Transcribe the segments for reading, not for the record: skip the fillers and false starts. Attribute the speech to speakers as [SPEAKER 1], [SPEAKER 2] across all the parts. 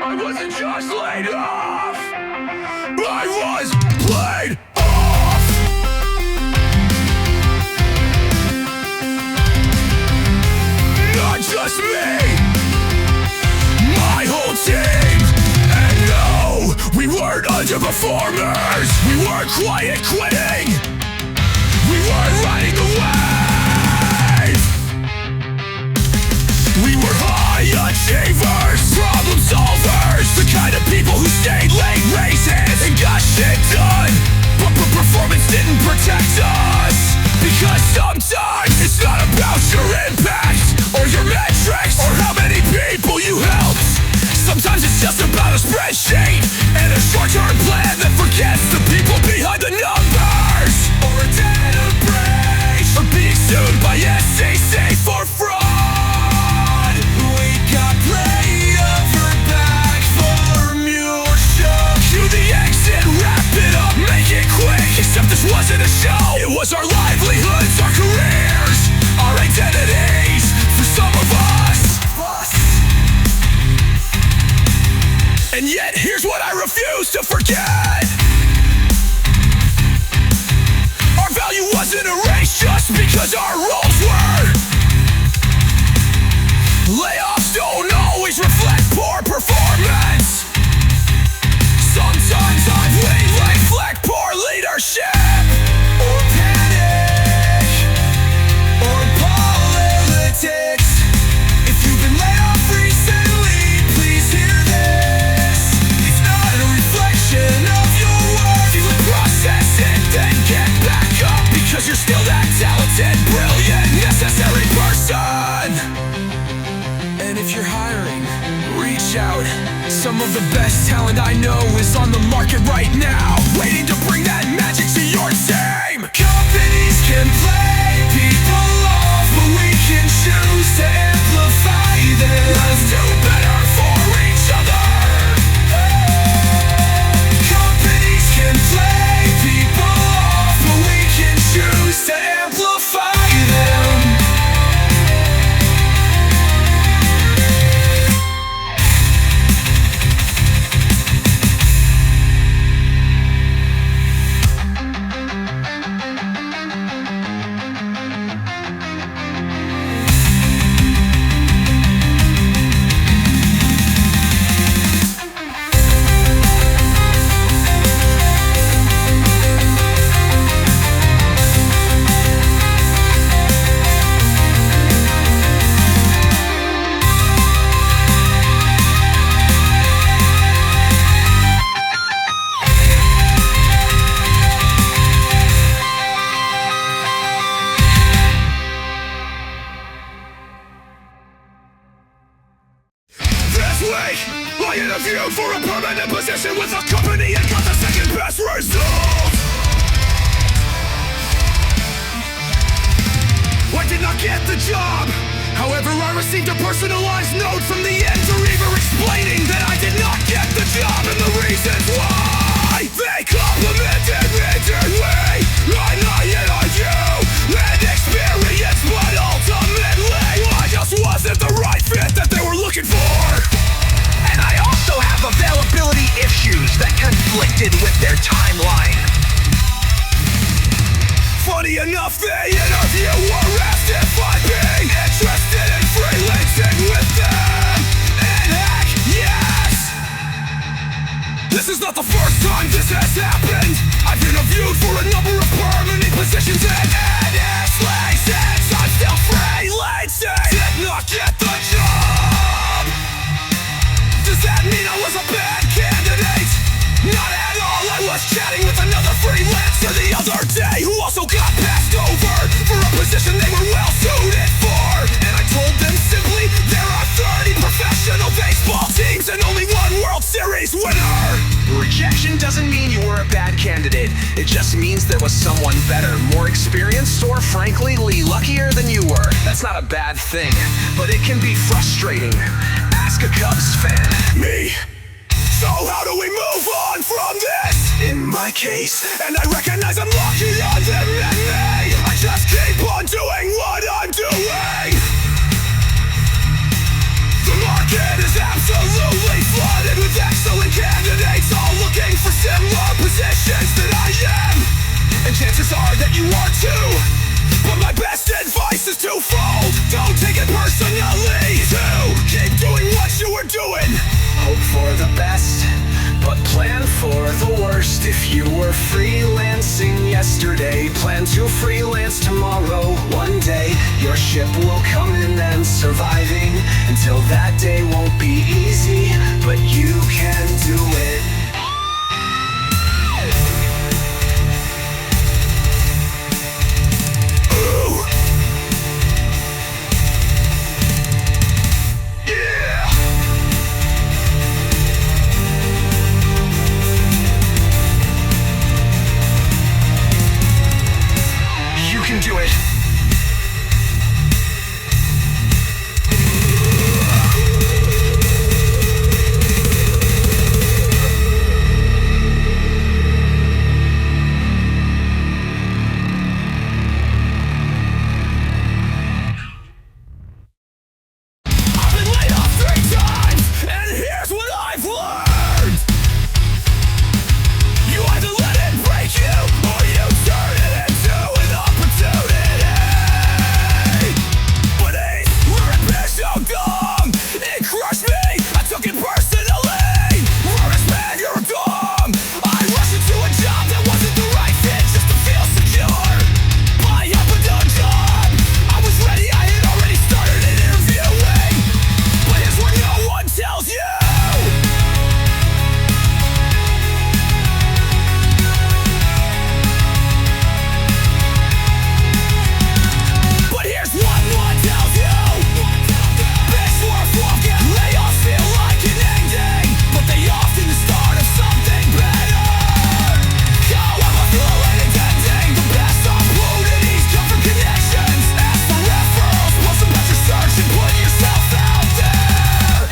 [SPEAKER 1] I wasn't just laid off, I was laid off. Not just me, my whole team. And no, we weren't underperformers. We weren't quiet quitting. We weren't riding the wave. We were high achievers, problem solvers, the kind of people who stayed late races and got shit done. But performance didn't protect us, because sometimes it's not about your impact or your metrics or how many people you helped. Sometimes it's just about a spreadsheet and a short-term plan that forgets the people behind the numbers, or a data breach, or being sued by SEC for fraud. We got play over back for mutual. Cue the exit, wrap it up, make it quick. Except this wasn't a show, it was our livelihoods, our careers, our identities, for some of us. And yet, here's what I refuse to forget. Our value wasn't erased just because our roles were. Layoffs don't always reflect poor performance. Sometimes I bleed reflect poor leadership, or panic, or politics. If you've been laid off recently, please hear this. It's not a reflection of your worth. You would process it, then get back up, because you're still that talented, brilliant, necessary person. And if you're hiring, reach out. Some of the best talent I know is on the market right now, waiting to bring that magic to your team. Companies can play people off, but we can choose to amplify them. Let's do better for each other. Companies can play people off, but we can choose to amplify them. I interviewed for a permanent position with a company and got the second best result. I did not get the job. However, I received a personalized note from the interviewer explaining that I did not get the job and the reasons why. They complimented me dearly on my interview and experience, but ultimately I just wasn't the right fit that they were looking for.
[SPEAKER 2] And I also have availability issues that conflicted with their timeline.
[SPEAKER 1] Funny enough, the interviewer asked if I'd be interested in freelancing with them. And heck, yes! This is not the first time this has happened. I've interviewed for a number of permanent positions, and honestly, since I'm still freelancing, did not get the job. Does that mean I was a bad candidate? Not at all. I was chatting with another freelancer the other day who also got passed over for a position they were well suited for. And I told them simply, there are 30 professional baseball teams and only one World Series winner.
[SPEAKER 2] Rejection doesn't mean you were a bad candidate. It just means there was someone better, more experienced, or frankly, luckier than you were. That's not a bad thing, but it can be frustrating. Ask a Cubs fan.
[SPEAKER 1] Me? So how do we move on from this? In my case, and I recognize I'm luckier than me, I just keep on doing what I'm doing. The market is absolutely flooded we're doing.
[SPEAKER 2] Hope for the best, but plan for the worst. If you were freelancing yesterday, plan to freelance tomorrow. One day, your ship will come in and surviving. Until that day won't be easy, but you can do it. Do it.
[SPEAKER 1] I've been laid off 3 times, and here's what I've learned. You either let it break you, or you turn it into an opportunity. But hey, we're a bit so dumb, it crushed me, I took it personally. Worst man, you're dumb. I rushed into a job that wasn't the right fit just to feel secure. I opened a job, I was ready, I had already started interviewing. But here's what no one tells you. But here's what one tells you. Bitch, work, walking, layoffs feel like an ending, but they often the start of something better. Go, I'm a fluid intending. The best opportunities come from connections. Ask for referrals, post about your search and put yourself out there.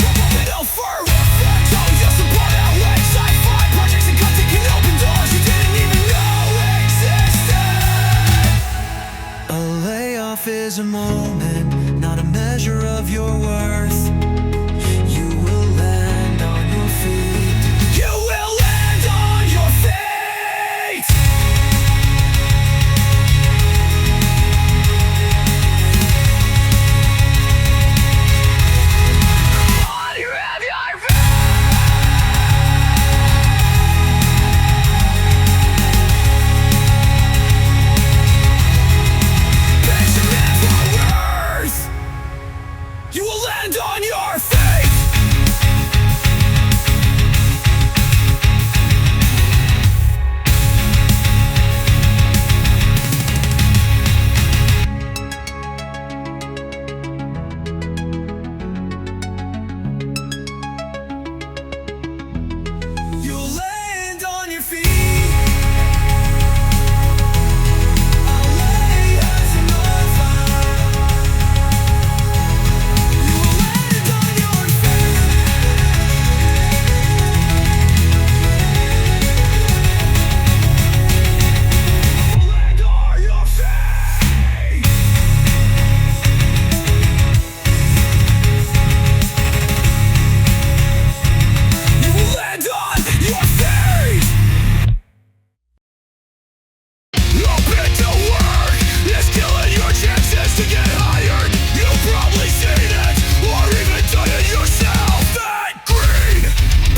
[SPEAKER 1] No firm, don't just support out ways. Sci-fi projects and content can open doors you didn't even know existed.
[SPEAKER 3] A layoff is a moment, not a measure of your worth. You will land on your feet.
[SPEAKER 1] You will land on your feet. On you have your feet. Benjamin Forworth. You will land on your feet. You'll land on your feet. I'll lay us in the fire. You will land on your feet. You will land on your feet. You will land on your feet. Open to work is killing your chances to get hired. You've probably seen it, or even done it yourself. That green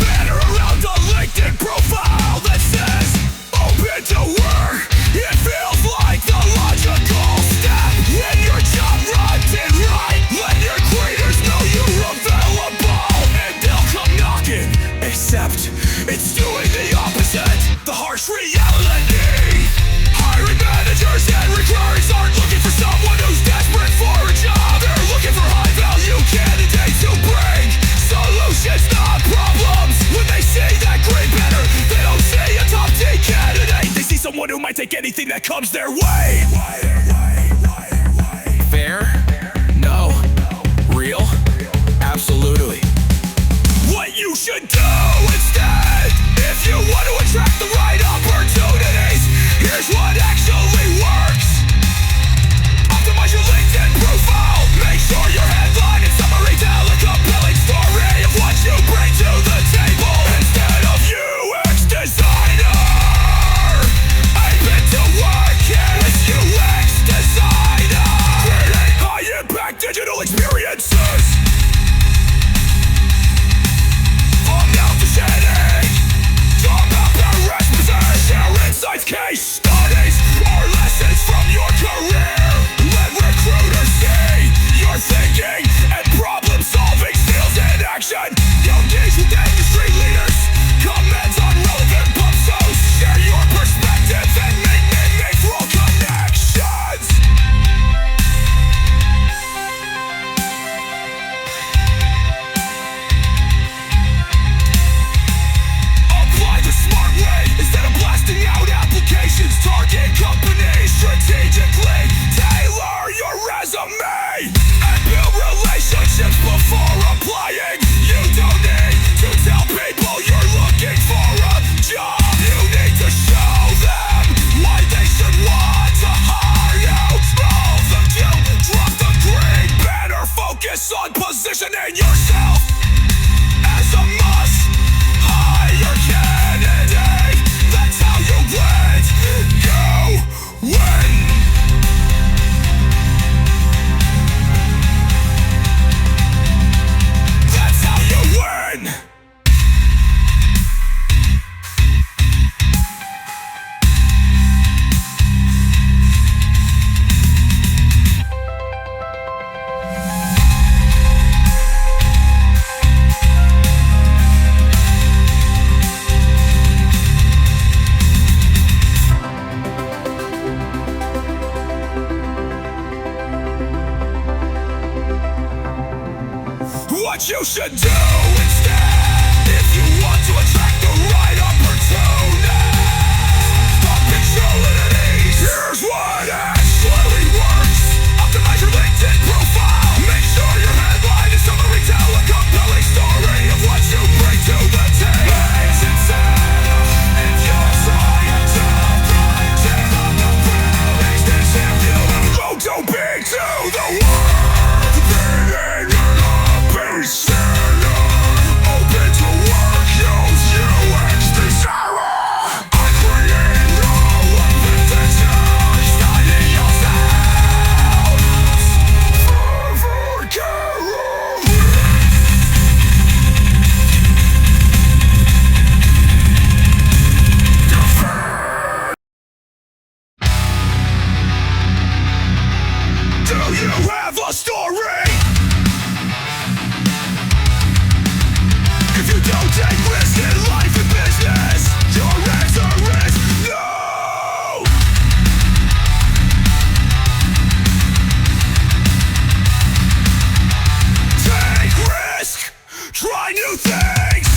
[SPEAKER 1] banner around a LinkedIn profile that says open to work. It feels like the logical step when your job runs it right. Let your greeters know you're available, and they'll come knocking. Except it's doing the opposite. The harsh reality. Hiring managers and recruiters aren't looking for someone who's desperate for a job. They're looking for high-value candidates who bring solutions, not problems. When they see that green banner, they don't see a top-tier candidate. They see someone who might take anything that comes their way. Fair? No. Real? Absolutely. What you should do instead, if you want to attract the right opportunities, here's what actually works. Optimize your LinkedIn profile. Make sure your headline and summary tell a compelling story of what you bring to the table. Instead of UX designer, I've been to work with UX you should do instead, if you want to attract the right opportunity, stop controlling it ease. Here's what actually works. Optimize your LinkedIn profile. Make sure your headline is summary, tell a compelling story of what you bring to the table. Makes it sound if you're trying to bring to the feelings this if you go too big to the world. Being an appreciator, open to work, use UX designer. I create no repetition, study yourself. Forever carry. Do you have a story? If you don't take risks in life and business, your answer is no. Take risk, try new things.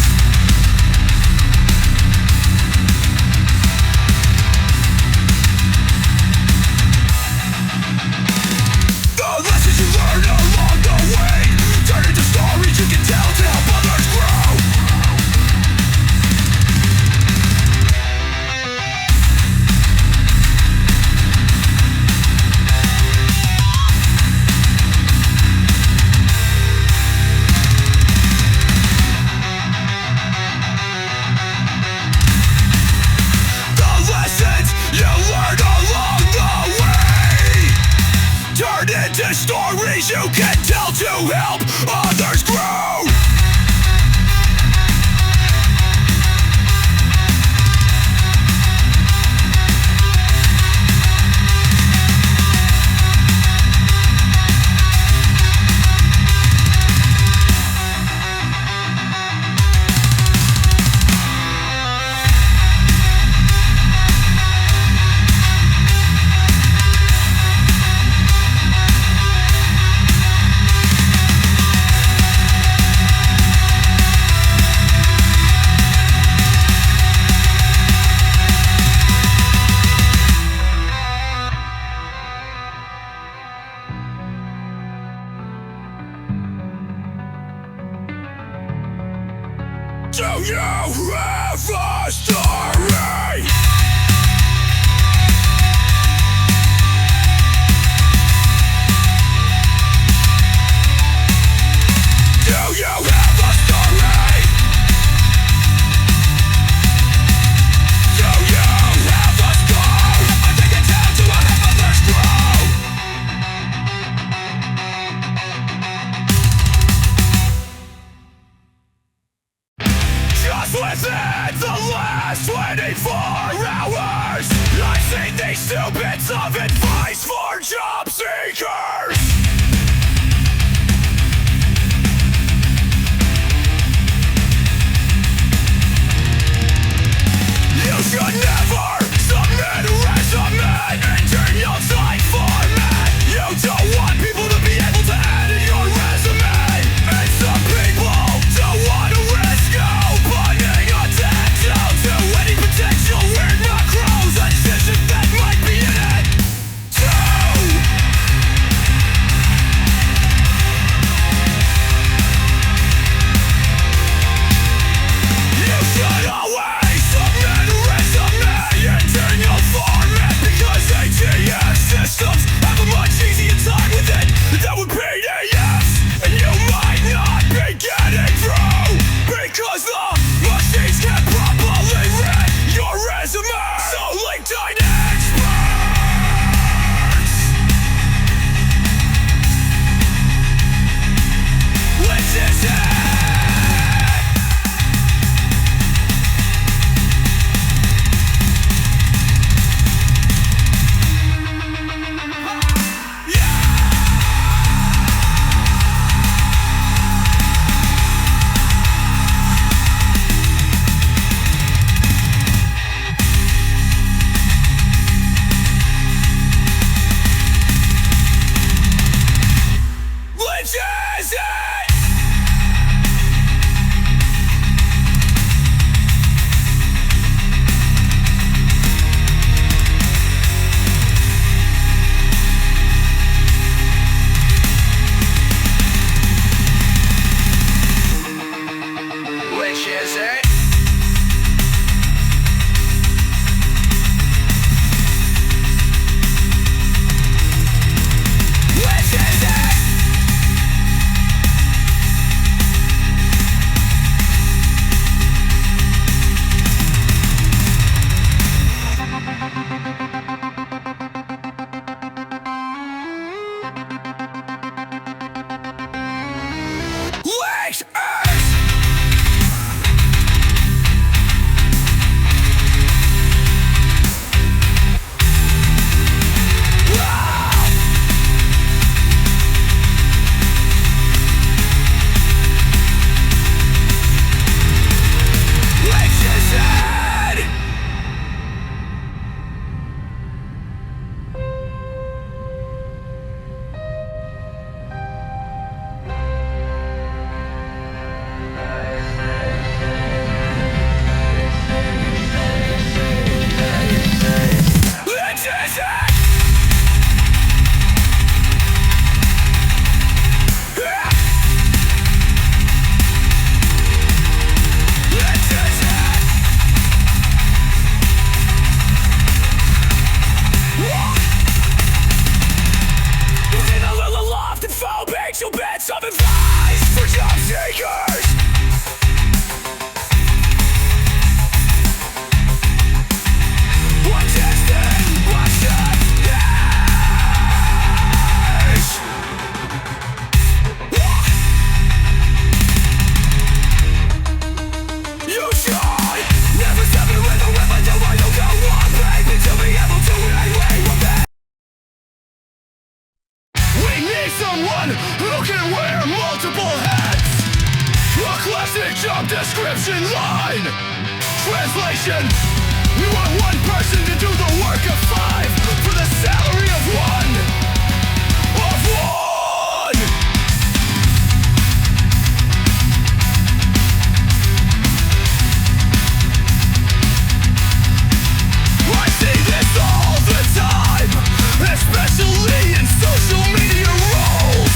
[SPEAKER 1] The lessons you learn along the way turn into stories you can tell to help others grow. The lessons you learn along the way turn into stories you can tell to help others grow. Do you have a story? Do you have a story? Do you have a story? I think it's time to help others grow. Just within the last 24 hours, I've seen these 2 bits of advice for job seekers. You should never submit a resume into your site format. You don't want people to be able to edit your resume, and some people don't want to risk opening attention to any potential weird macros and decisions that might be in it.
[SPEAKER 2] Which is it? Which is it?
[SPEAKER 1] Which is Some advice for job seekers. What is this? What should this? You should never step in with a weapon till I don't go on, baby, to be able to anyway with that. We need someone who can wear multiple hats. A classic job description line. Translation: we want one person to do the work of five for the salary of one. Of one! I see this all the time, especially in social media roles.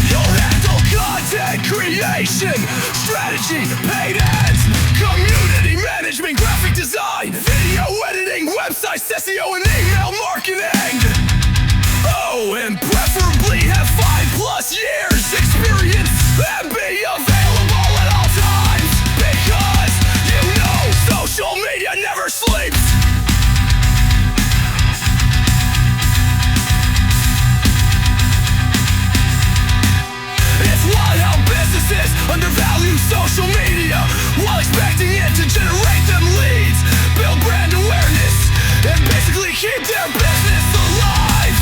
[SPEAKER 1] You'll handle content creation, strategy, paid ads, community management, graphic design, video editing, websites, SEO, and email marketing. Oh, and preferably have 5+ years experience and be available at all times, because you know social media never sleeps. It's wild how businesses undervalue social media while expecting it to generate them leads, build brand awareness, and basically keep their business alive.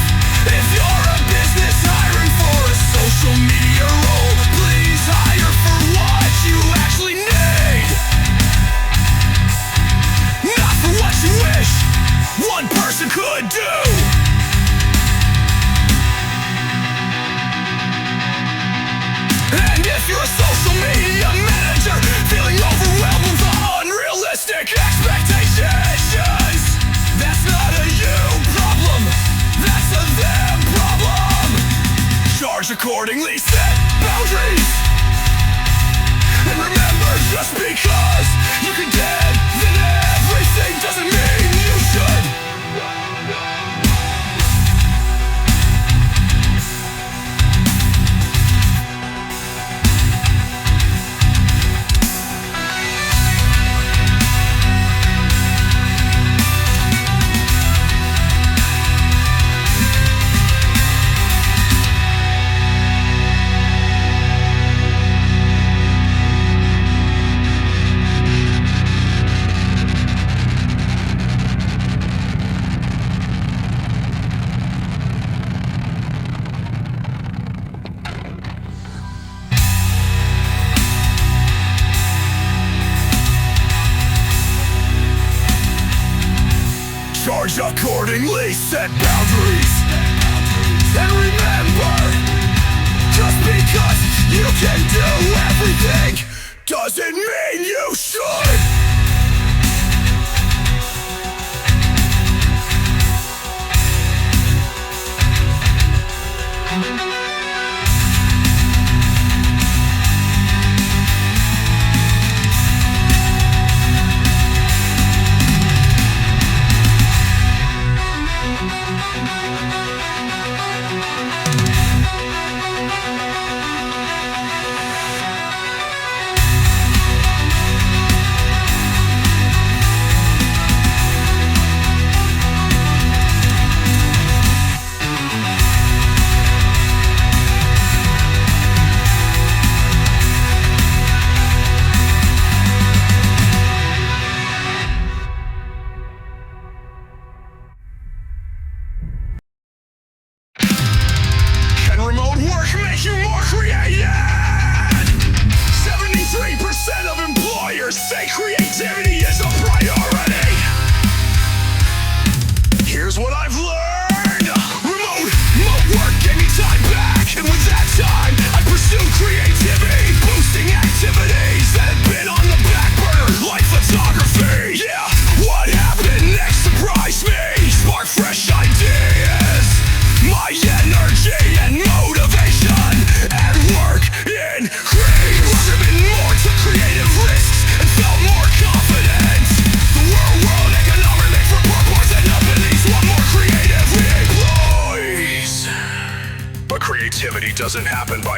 [SPEAKER 1] If you're a business hiring for a social media role, please hire for what you actually need, not for what you wish one person could do. And if you're a social media manager feeling overwhelmed with unrealistic expectations, that's not a you problem, that's a them problem. Charge accordingly, set boundaries. And remember, just because you can dead then everything doesn't mean you should. Charge accordingly, set boundaries. And remember, just because you can do everything doesn't mean you should.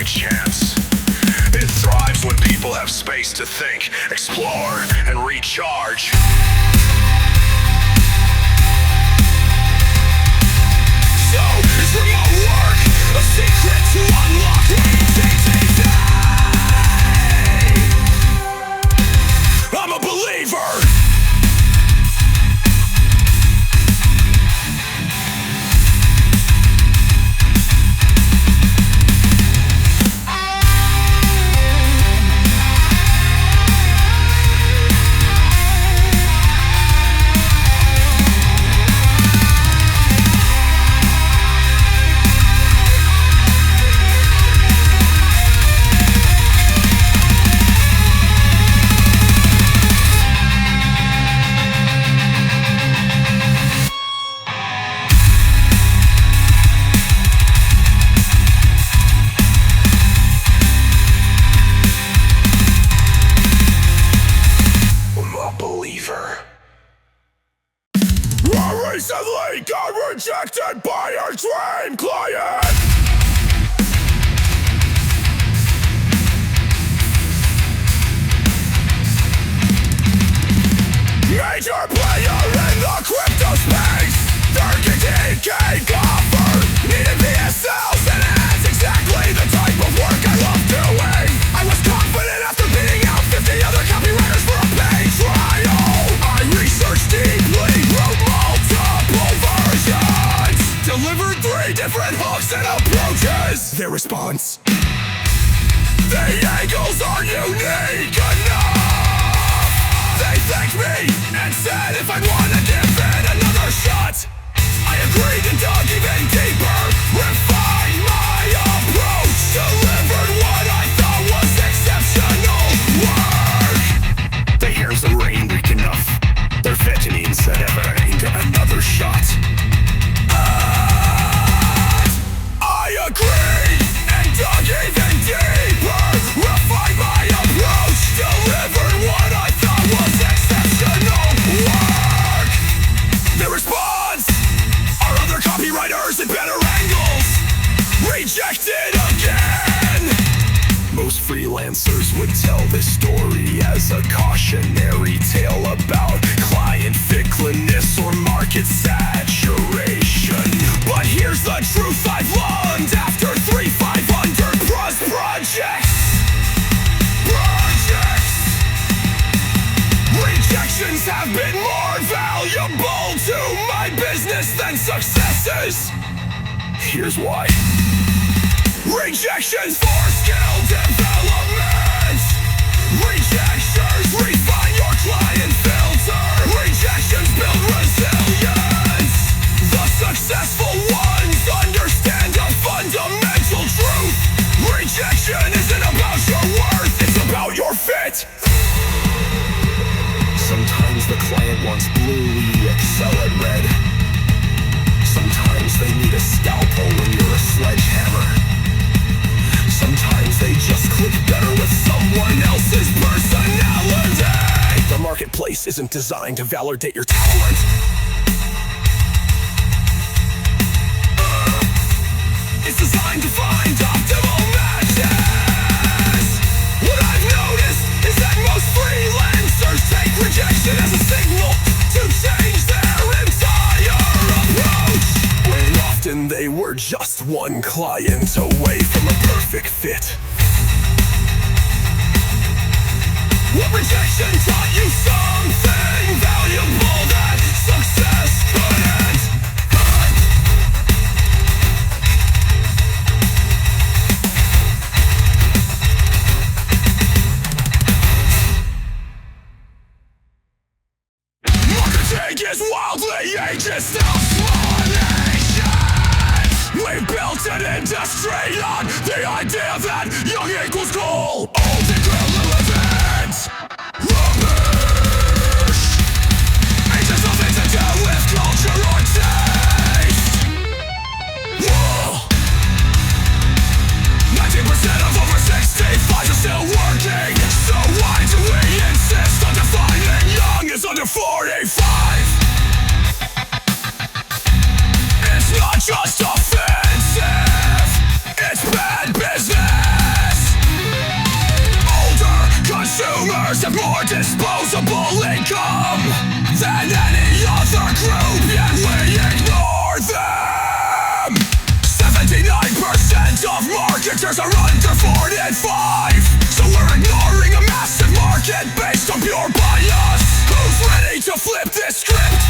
[SPEAKER 1] by chance. It thrives when people have space to think, explore, and recharge. So, is remote work a secret to unlock creativity? I'm a believer. Recently got rejected by our dream client. Major player in the crypto space, 13K offer, needed VSLs and ads, exactly the type of work I love doing. I was confident after beating out 50 other copywriters for a paid trial. I researched deeply, wrote multiple versions, delivered 3 different hooks and approaches. Their response: the angles are unique enough. They thanked me and said if I'd wanna give it another shot. I agreed and dug even deeper, refined my approach, delivered what I thought was exceptional work. They hear the rain weak enough. They're fetching me and said ever ain't another shot. I agreed and dug even deeper, refined my approach, delivered what I thought was exceptional work. The response are other copywriters and better angles, rejected again. Most freelancers would tell this story as a cautionary tale about client fickleness or market saturation. But here's the truth I've learned after 3,500 plus projects. Rejections have been more valuable to my business than successes. Here's why. Rejections for skill development. Rejections refine your client filter. Rejections build resilience. The successful ones understand a fundamental truth. Rejection isn't about your worth, it's about your fit. Sometimes the client wants blue, you excel at red. Sometimes they need a scalpel when you're a sledgehammer. Sometimes they just click better with someone else's personality. The marketplace isn't designed to validate your talent. It's designed to find optimal matches. What I've noticed is that most freelancers take rejection as a signal to change their entire approach, when often they were just one client away from a perfect fit. What rejection taught you something valuable that success couldn't? Marketing is wildly ageist explanation. We built an industry on the idea that young equals cool, old equals irrelevant. Others have more disposable income than any other group, yet we ignore them. 79% of marketers are under 45, so we're ignoring a massive market based on pure bias. Who's ready to flip this script?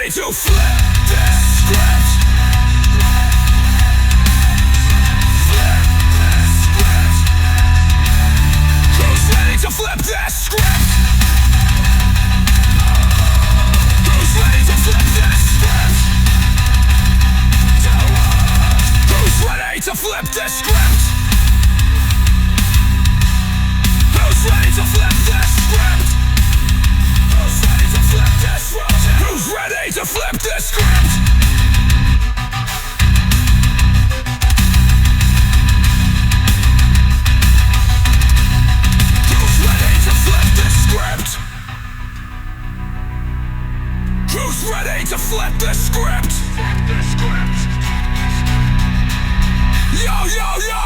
[SPEAKER 1] To flip this script. Who's ready to flip this script? To flip this script. Who's ready to flip this script? Who's ready to flip this script? Who's ready to flip this script? Who's ready to flip this script? Who's ready to flip this script? Who's ready to flip the script? Yo, yo, yo!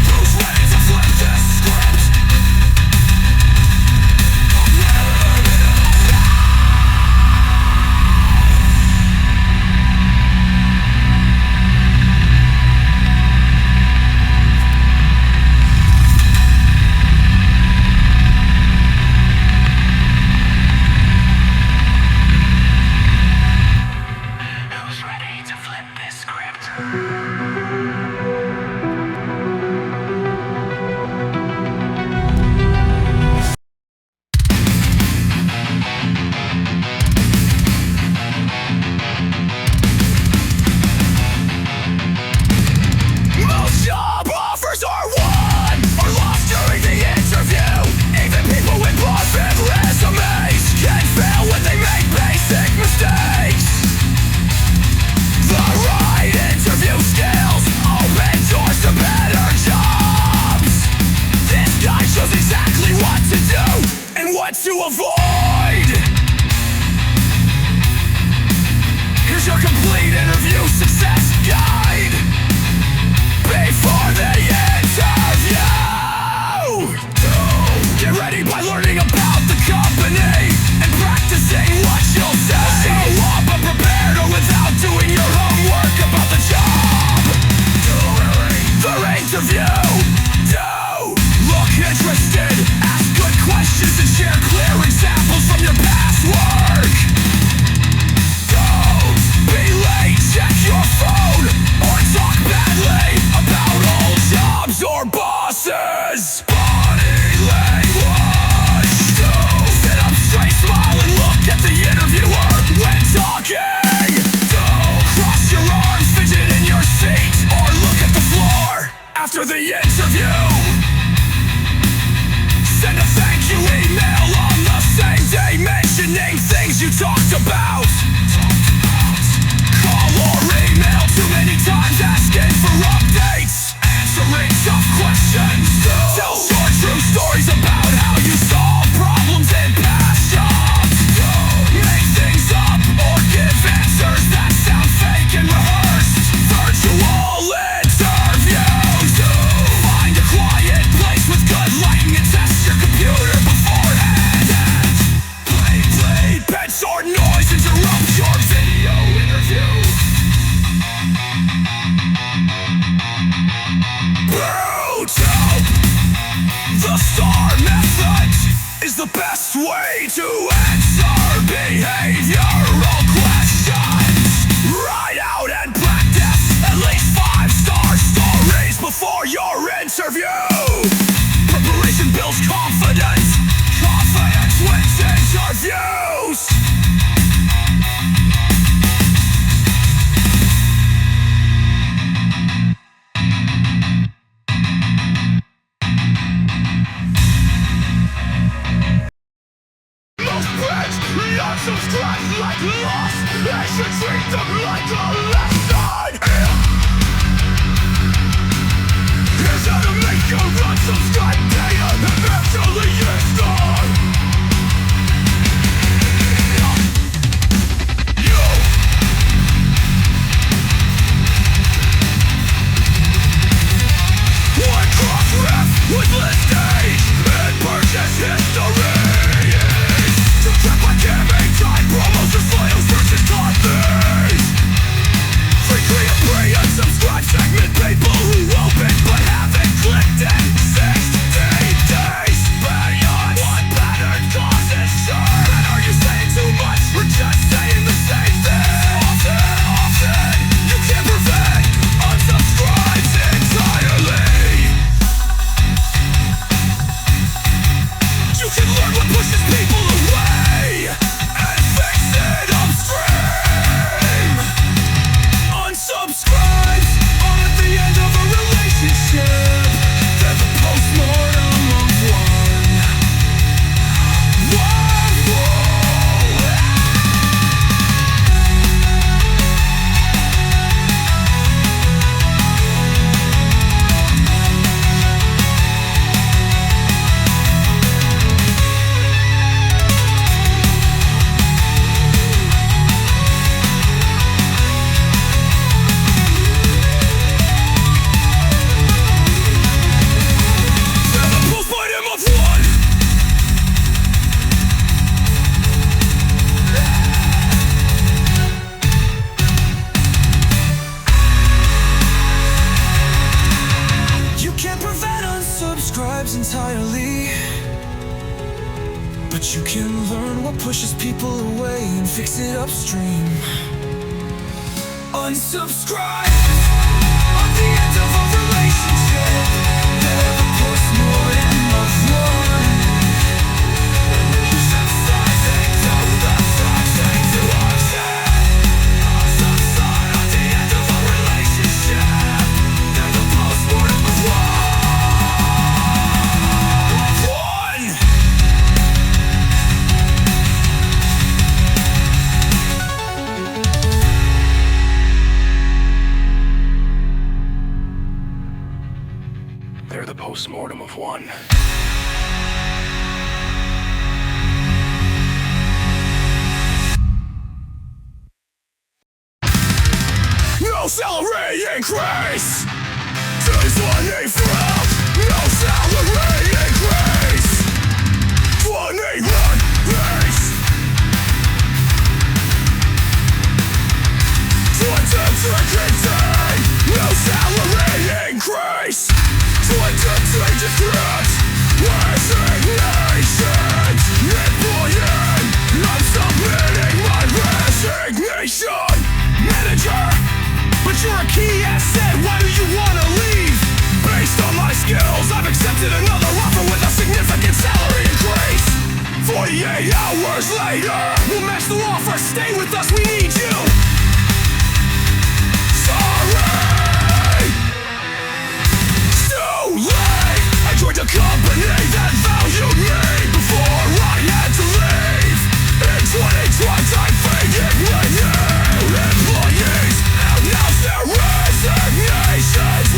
[SPEAKER 1] Who's ready to flip this script? To avoid. Here's your complete interview success guide before the interview. Get ready by learning about the company and practicing what you'll say. Show up unprepared or without doing your homework about the job. The interview. Look interested. Ask good questions and share clear examples from your past work. Don't be late, check your phone, or talk badly about old jobs or bosses. Body language. Don't sit up straight, smile and look at the interviewer when talking. Don't cross your arms, fidget in your seat, or look at the floor after the interview. Send a thank you email on the same day mentioning things you talked about. Call or email too many times asking for updates, answering tough questions. the best way to answer behavioral questions. Write out and practice at least 5-star stories before your interview. Preparation builds confidence. Confidence wins interviews. Unsubscribe like loss. I should treat them like a lesson. Here's how to make your unsubscribe data eventually install. You one cross-ref with listage and purchase history. To track my campaign promos for sales versus copies. Free unsubscribe segment people who open but haven't clicked in 60 days. Beyond one pattern causes churn. And are you saying too much or just saying the same thing? Often you can't prevent unsubscribes entirely. You can learn what pushes people away and fix it upstream. Unsubscribes are at the end of a relationship. They're the postmortem of one. Entirely, but you can learn what pushes people away and fix it upstream. Unsubscribe at the end of a relationship. They're the postmortem of one. Subsiding to the subsiding to upset. Unsubscribe at the end of a relationship. They're the postmortem of one. They're the postmortem of one. No salary increase. 20 from no salary increase. 21 base. 20 no salary increase. 23 disrupt. Resignation. Employee, I'm submitting my resignation. Manager, but you're a key asset. Why do you wanna leave? Based on my skills, I've accepted another offer with a significant salary increase. 48 hours later, we'll match the offer. Stay with us, we need you. Sorry, it's too late. I joined a company that valued me before I had to leave. In 2020, I'm fading with new employees. Announce their resignations.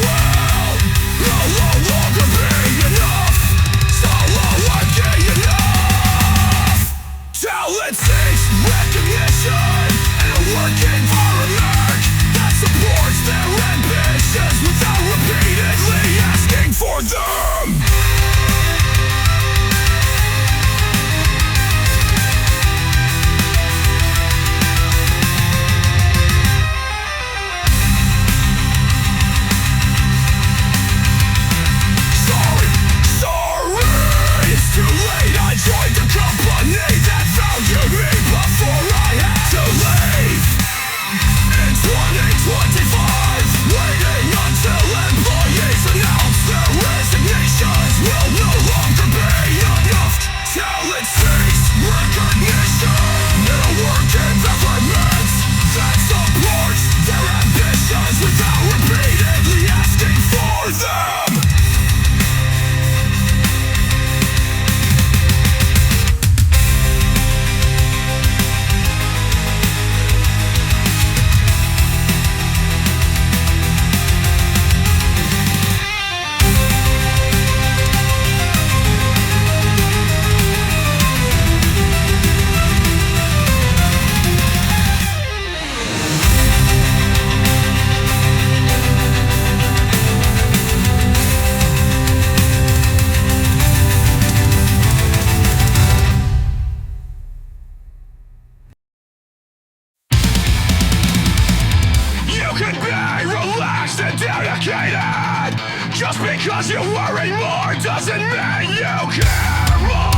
[SPEAKER 1] Just because you worry more doesn't mean you care more.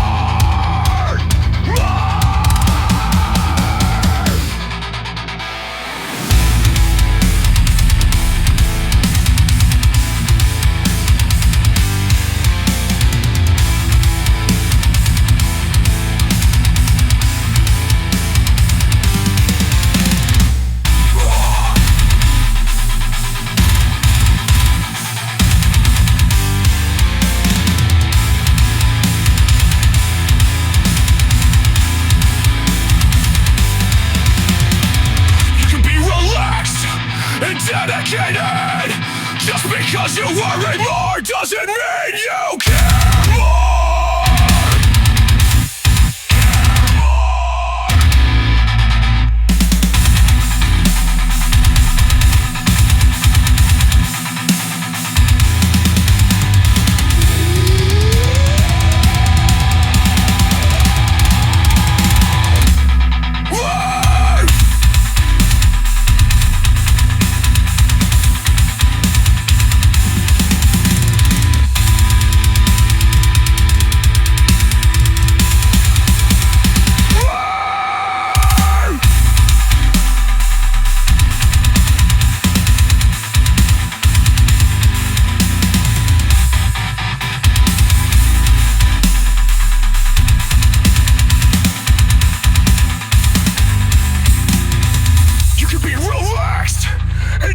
[SPEAKER 1] Dedicated. Just because you worry more doesn't mean you care more.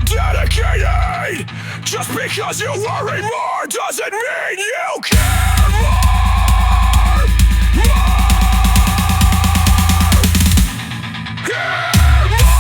[SPEAKER 1] Dedicated. Just because you worry more doesn't mean you care more. Care more.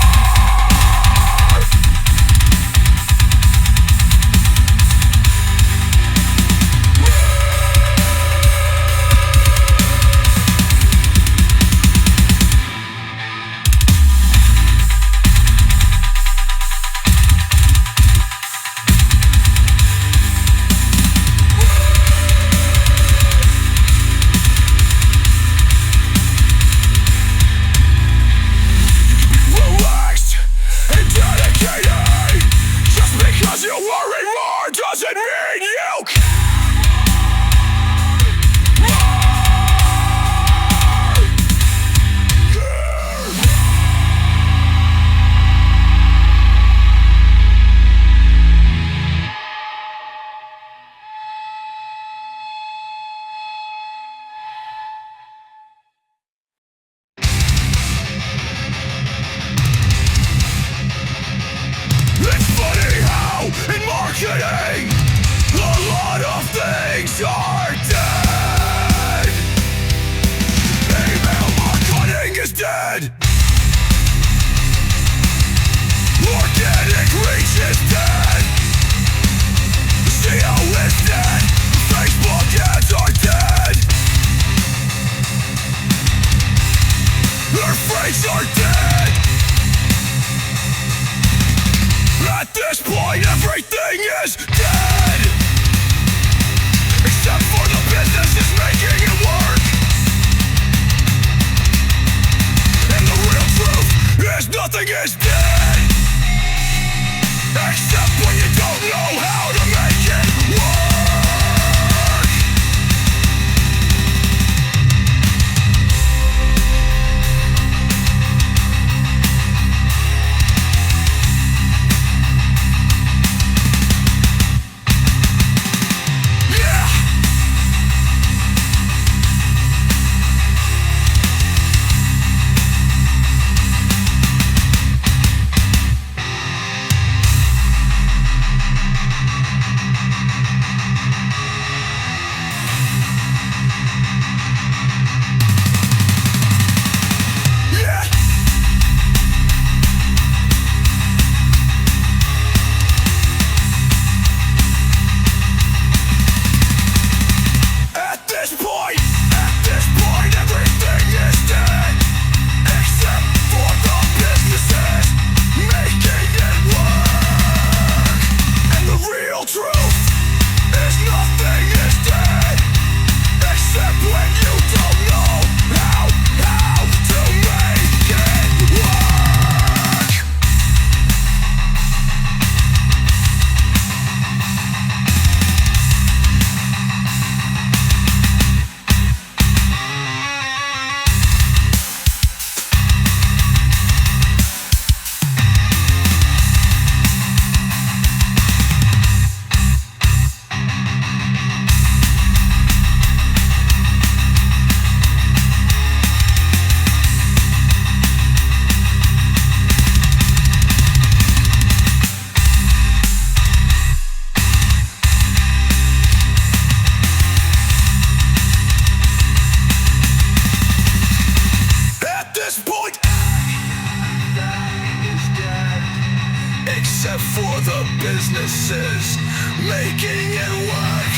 [SPEAKER 1] businesses, making it work.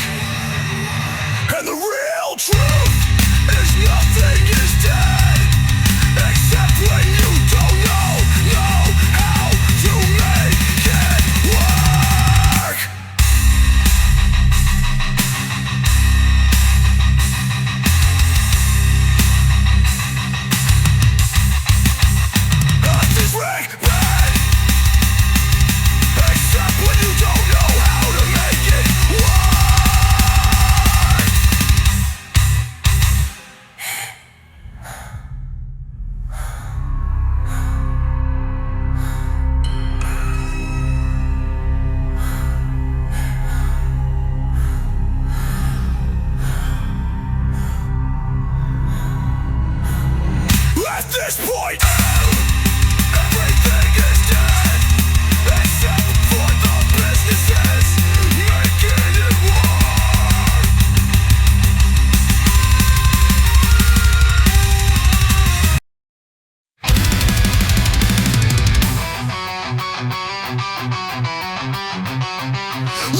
[SPEAKER 1] And the real truth is nothing is dead, except when you don't know how to make it work. Earth is rigged, except when you don't know how to make it work. At this point, everything is dead, except for the businesses making it work.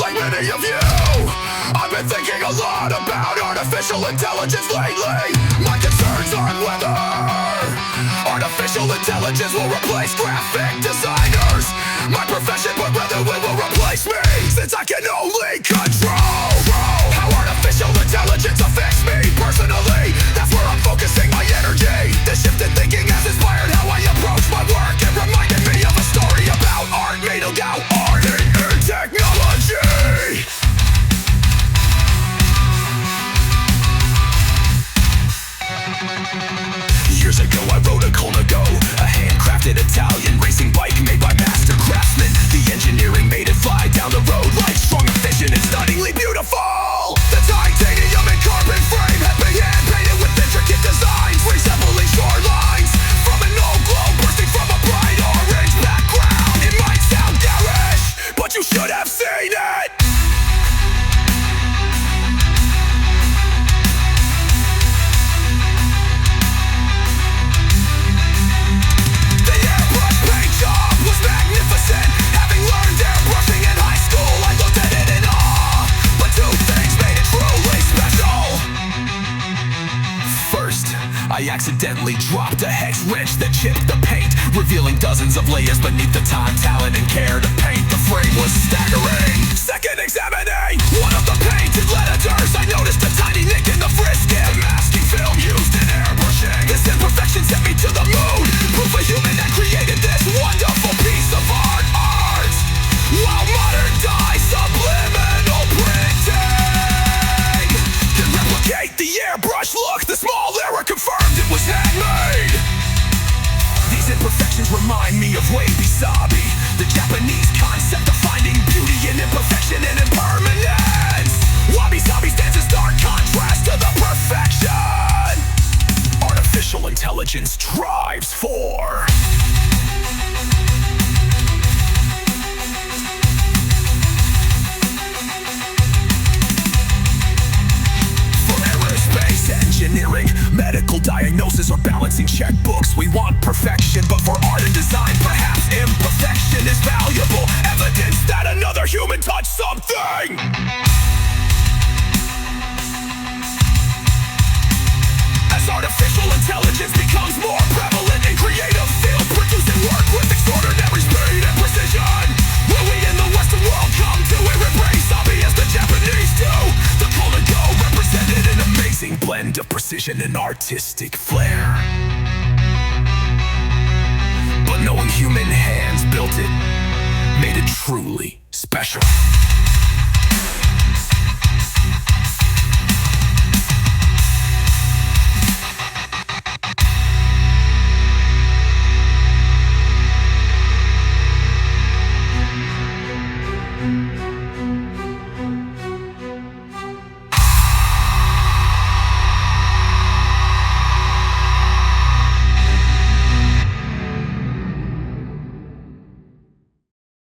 [SPEAKER 1] Like many of you, I've been thinking a lot about artificial intelligence lately. My concerns are whether artificial intelligence will replace graphic designers, my profession, but rather it will replace me, since I can only control how artificial intelligence affects me personally. That's where I'm focusing my energy. This shift in thinking has inspired how I approach my work and reminded me of a story about art made of art in technology. Years ago I wrote a Colnago, a handcrafted Italian racing bike made by master craftsmen. The engineering made it fly down the road like strong, efficient, and stunningly beautiful. The titanium and carbon frame had been hand painted with intricate designs, resembling shorelines from an old globe bursting from a bright orange background. It might sound garish, but you should have seen it. Was magnificent. Having learned airbrushing in high school, I looked at it in awe. But two things made it truly special. First, I accidentally dropped a hex wrench that chipped the paint, revealing dozens of layers beneath the time, talent, and care to paint. The frame was staggering. Second, examining one of the painted letters, I noticed a tiny nick in the frisket, the masking film used in airbrushing. This imperfection sent me to the moon. Proof a human had created this wonderful piece of art. While modern day subliminal printing can replicate the airbrush look, the small error confirmed it was handmade. These imperfections remind me of wabi-sabi, the Japanese concept of finding beauty in imperfection and impermanence. Wabi-sabi stands in stark contrast to the perfection artificial intelligence strives for. Engineering, medical diagnosis, or balancing checkbooks, we want perfection, but for art and design, perhaps imperfection is valuable evidence that another human touched something. As artificial intelligence becomes more prevalent in creative fields, producing work with extraordinary speed and precision, will we in the Western world come to embrace hobby as the Japanese do? The Colnago represented an amazing blend of precision and artistic flair. But knowing human hands built it made it truly special.